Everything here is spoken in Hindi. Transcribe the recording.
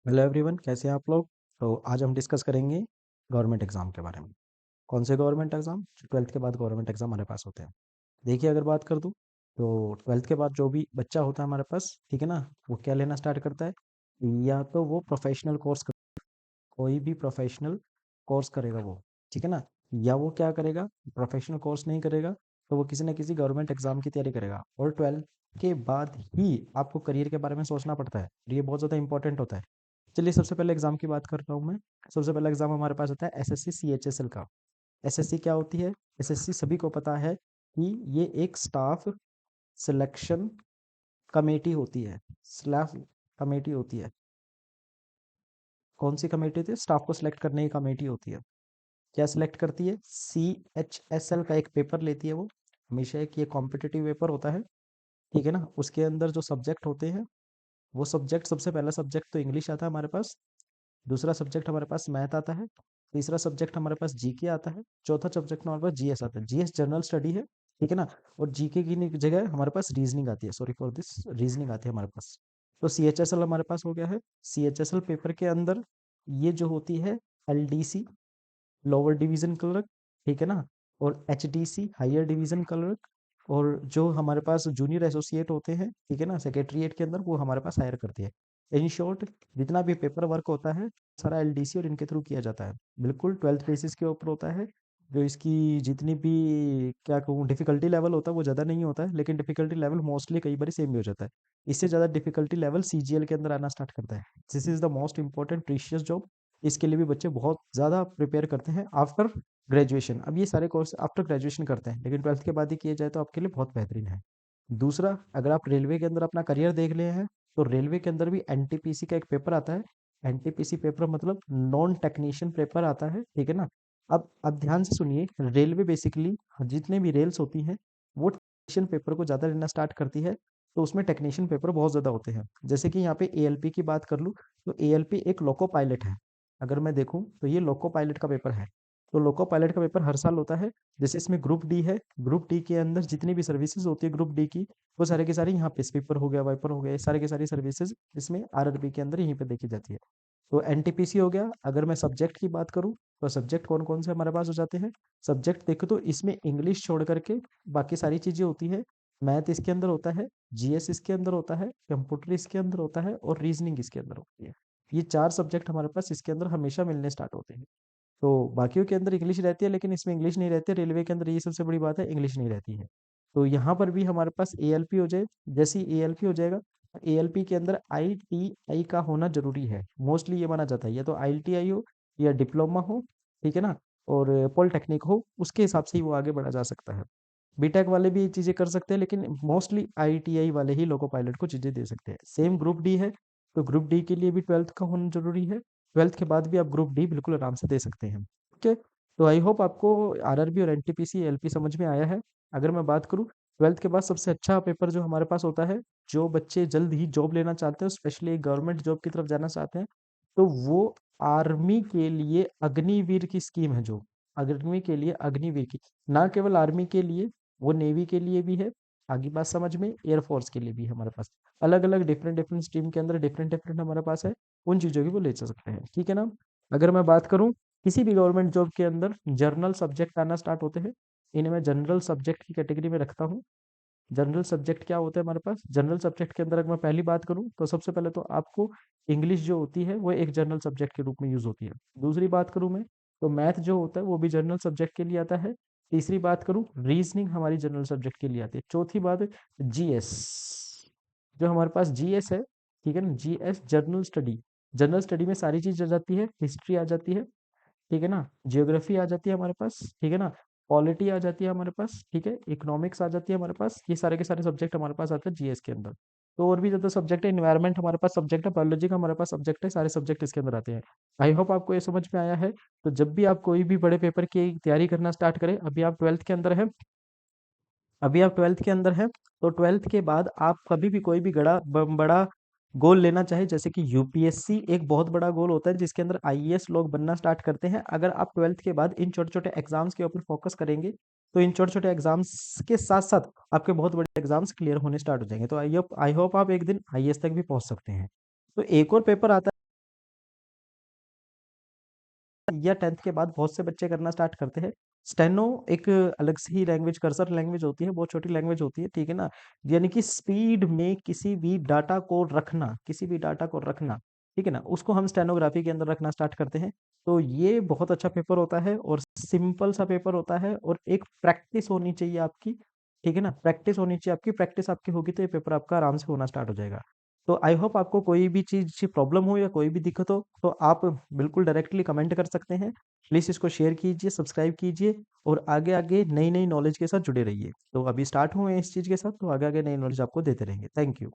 हेलो एवरीवन, कैसे हैं आप लोग। तो आज हम डिस्कस करेंगे गवर्नमेंट एग्ज़ाम के बारे में। कौन से गवर्नमेंट एग्ज़ाम? जो 12th के बाद गवर्नमेंट एग्ज़ाम हमारे पास होते हैं। देखिए, अगर बात कर दूँ तो 12th के बाद जो भी बच्चा होता है हमारे पास, ठीक है ना, वो क्या लेना स्टार्ट करता है? या तो वो प्रोफेशनल कोर्स, कोई भी प्रोफेशनल कोर्स करेगा वो, ठीक है ना। या वो क्या करेगा, प्रोफेशनल कोर्स नहीं करेगा तो वो किसी न किसी गवर्नमेंट एग्जाम की तैयारी करेगा। और 12th के बाद ही आपको करियर के बारे में सोचना पड़ता है, और ये बहुत ज़्यादा इंपॉर्टेंट होता है। चलिए, सबसे पहले एग्जाम की बात करता हूँ मैं। सबसे पहला एग्जाम हमारे पास होता है एसएससी सीएचएसएल का। एसएससी क्या होती है? एसएससी सभी को पता है कि ये एक स्टाफ सिलेक्शन कमेटी होती है। स्टाफ कमेटी होती है। कौन सी कमेटी होती है? स्टाफ को सिलेक्ट करने की कमेटी होती है। क्या सिलेक्ट करती है? CHSL का एक पेपर लेती है वो। हमेशा एक ये कॉम्पिटिटिव पेपर होता है, ठीक है ना। उसके अंदर जो सब्जेक्ट होते हैं, वो सब्जेक्ट, सबसे पहला सब्जेक्ट तो इंग्लिश आता है हमारे पास। दूसरा सब्जेक्ट हमारे पास मैथ आता है। तीसरा सब्जेक्ट हमारे पास जीके आता है। चौथा सब्जेक्ट हमारे पास जीएस आता है। जीएस जनरल स्टडी है, ठीक है ना। और जीके की जगह हमारे पास रीजनिंग आती है। सॉरी फॉर दिस, रीजनिंग आती है हमारे पास। तो CHSL हमारे पास हो गया है। CHSL पेपर के अंदर ये जो होती है, LDC लोअर डिवीजन क्लर्क, ठीक है ना, और HDC हायर डिवीजन क्लर्क, और जो हमारे पास जूनियर एसोसिएट होते हैं, ठीक है ना, सेक्रेटरीट के अंदर, वो हमारे पास हायर करते हैं। इन शॉर्ट, जितना भी पेपर वर्क होता है सारा LDC और इनके थ्रू किया जाता है। बिल्कुल 12th बेसिस के ऊपर होता है। जो इसकी जितनी भी, क्या कहूँ, डिफिकल्टी लेवल होता है वो ज़्यादा नहीं होता है, लेकिन डिफिकल्टी लेवल मोस्टली कई बार सेम भी हो जाता है। इससे ज़्यादा डिफिकल्टी लेवल CGL के अंदर आना स्टार्ट करता है। This is the most important precious job. इसके लिए भी बच्चे बहुत ज़्यादा प्रिपेयर करते हैं आफ्टर ग्रेजुएशन। अब ये सारे कोर्स आफ्टर ग्रेजुएशन करते हैं, लेकिन 12th के बाद ही किए जाए तो आपके लिए बहुत बेहतरीन है। दूसरा, अगर आप रेलवे के अंदर अपना करियर देख रहे हैं, तो रेलवे के अंदर भी NTPC का एक पेपर आता है। NTPC पेपर मतलब नॉन टेक्नीशियन पेपर आता है, ठीक है ना। अब ध्यान से सुनिए, रेलवे बेसिकली जितने भी रेल्स होती हैं वो टेक्नीशियन पेपर को ज़्यादा लेना स्टार्ट करती है। तो उसमें टेक्नीशियन पेपर बहुत ज़्यादा होते हैं। जैसे कि यहाँ पे ALP की बात कर लूँ, तो ALP एक लोको पायलट है। अगर मैं देखूँ तो ये लोको पायलट का पेपर है। तो लोको पायलट का पेपर हर साल होता है। जैसे इसमें ग्रुप डी है, ग्रुप डी के अंदर जितनी भी सर्विसेज होती है ग्रुप डी की, वो सारे के सारे यहाँ पे, स्वीपर हो गया, वाइपर हो गया, ये सारे के सारी सर्विसेज इसमें RRB के अंदर यहीं पे देखी जाती है। तो NTPC हो गया। अगर मैं सब्जेक्ट की बात करूँ, तो सब्जेक्ट कौन कौन से हमारे पास हो जाते हैं? सब्जेक्ट देखो तो इसमें इंग्लिश छोड़ करके बाकी सारी चीजें होती है। मैथ इसके अंदर होता है, GS इसके अंदर होता है, कंप्यूटर इसके अंदर होता है, और रीजनिंग इसके अंदर होती है। ये 4 सब्जेक्ट हमारे पास इसके अंदर हमेशा मिलने स्टार्ट होते हैं। तो बाकियों के अंदर इंग्लिश रहती है, लेकिन इसमें इंग्लिश नहीं रहती है। रेलवे के अंदर ये सबसे बड़ी बात है, इंग्लिश नहीं रहती है। तो यहाँ पर भी हमारे पास ALP हो जाए। जैसे ही ALP हो जाएगा, ALP के अंदर ITI का होना जरूरी है। मोस्टली ये माना जाता है, या तो ITI हो या डिप्लोमा हो, ठीक है ना, और पॉलिटेक्निक हो, उसके हिसाब से ही वो आगे बढ़ा जा सकता है। बीटेक वाले भी ये चीज़ें कर सकते हैं, लेकिन मोस्टली ITI वाले ही लोको पायलट को चीज़ें दे सकते हैं। सेम ग्रुप डी है, तो ग्रुप डी के लिए भी 12th का होना जरूरी है। 12th के बाद भी आप ग्रुप डी बिल्कुल आराम से दे सकते हैं। ओके। तो आई होप आपको RRB और NTPC LP समझ में आया है। अगर मैं बात करूँ, 12th के बाद सबसे अच्छा पेपर जो हमारे पास होता है, जो बच्चे जल्द ही जॉब लेना चाहते हैं, स्पेशली गवर्नमेंट जॉब की तरफ जाना चाहते हैं, तो वो आर्मी के लिए अग्निवीर की स्कीम है। जो अग्नि के लिए, अग्निवीर की, ना केवल आर्मी के लिए, वो नेवी के लिए भी है। आगे बात समझ में, एयरफोर्स के लिए भी है हमारे पास। अलग अलग डिफरेंट डिफरेंट स्ट्रीम के अंदर डिफरेंट डिफरेंट हमारे पास है। उन चीज़ों की वो ले जा सकते हैं, ठीक है ना। अगर मैं बात करूँ, किसी भी गवर्नमेंट जॉब के अंदर जर्नल सब्जेक्ट आना स्टार्ट होते हैं। इन्हें मैं जनरल सब्जेक्ट की कैटेगरी में रखता हूँ। जनरल सब्जेक्ट क्या होता है हमारे पास? जनरल सब्जेक्ट के अंदर अगर मैं पहली बात करूँ, तो सबसे पहले तो आपको इंग्लिश जो होती है वो एक जनरल सब्जेक्ट के रूप में यूज होती है। दूसरी बात करूँ मैं, तो मैथ जो होता है वो भी जनरल सब्जेक्ट के लिए आता है। तीसरी बात करूँ, रीजनिंग हमारी जनरल सब्जेक्ट के लिए आती है। चौथी बात, GS, जो हमारे पास GS है, ठीक है ना, GS general study. General study में सारी चीज आ जाती है। हिस्ट्री आ जाती है, ठीक है ना, जियोग्राफी आ जाती है हमारे पास, ठीक है ना, पॉलिटी आ जाती है हमारे पास, ठीक है, इकोनॉमिक्स आ जाती है हमारे पास। ये सारे के सारे सब्जेक्ट हमारे पास आते हैं GS के अंदर। तो और भी ज्यादा सब्जेक्ट है, इन्वायरमेंट हमारे पास सब्जेक्ट है, बायोलॉजी का हमारे पास सब्जेक्ट है, सारे सब्जेक्ट इसके अंदर आते हैं। आई होप आपको ये समझ में आया है। तो जब भी आप कोई भी बड़े पेपर की तैयारी करना स्टार्ट करें, अभी आप ट्वेल्थ के अंदर है, तो ट्वेल्थ के बाद आप कभी भी कोई भी बड़ा गोल लेना चाहे, जैसे कि UPSC एक बहुत बड़ा गोल होता है, जिसके अंदर IAS लोग बनना स्टार्ट करते हैं। अगर आप ट्वेल्थ के बाद इन छोटे छोटे एग्जाम्स के ऊपर फोकस करेंगे, तो इन छोटे छोटे एग्जाम्स के साथ साथ आपके बहुत बड़े एग्जाम्स क्लियर होने स्टार्ट हो जाएंगे। तो आई होप आप एक दिन IAS तक भी पहुंच सकते हैं। तो एक और पेपर आता है या 10th के बाद बहुत से बच्चे करना स्टार्ट करते हैं। स्टेनो एक अलग से ही लैंग्वेज, कर्सर लैंग्वेज होती है, बहुत छोटी लैंग्वेज होती है, ठीक है ना? यानी कि स्पीड में किसी भी डाटा को रखना, किसी भी डाटा को रखना, ठीक है ना? उसको हम स्टेनोग्राफी के अंदर रखना स्टार्ट करते हैं। तो ये बहुत अच्छा पेपर होता है और सिंपल सा पेपर होता है, और एक प्रैक्टिस होनी चाहिए आपकी, ठीक है ना? प्रैक्टिस होनी चाहिए आपकी, प्रैक्टिस आपकी होगी तो ये पेपर आपका आराम से होना स्टार्ट हो जाएगा। तो आई होप आपको कोई भी चीज़ की प्रॉब्लम हो या कोई भी दिक्कत हो तो आप बिल्कुल डायरेक्टली कमेंट कर सकते हैं। प्लीज़ इसको शेयर कीजिए, सब्सक्राइब कीजिए, और आगे-आगे नई-नई नॉलेज के साथ जुड़े रहिए। तो अभी स्टार्ट हुए हैं इस चीज़ के साथ, तो आगे-आगे नई नॉलेज आपको देते रहेंगे। Thank you.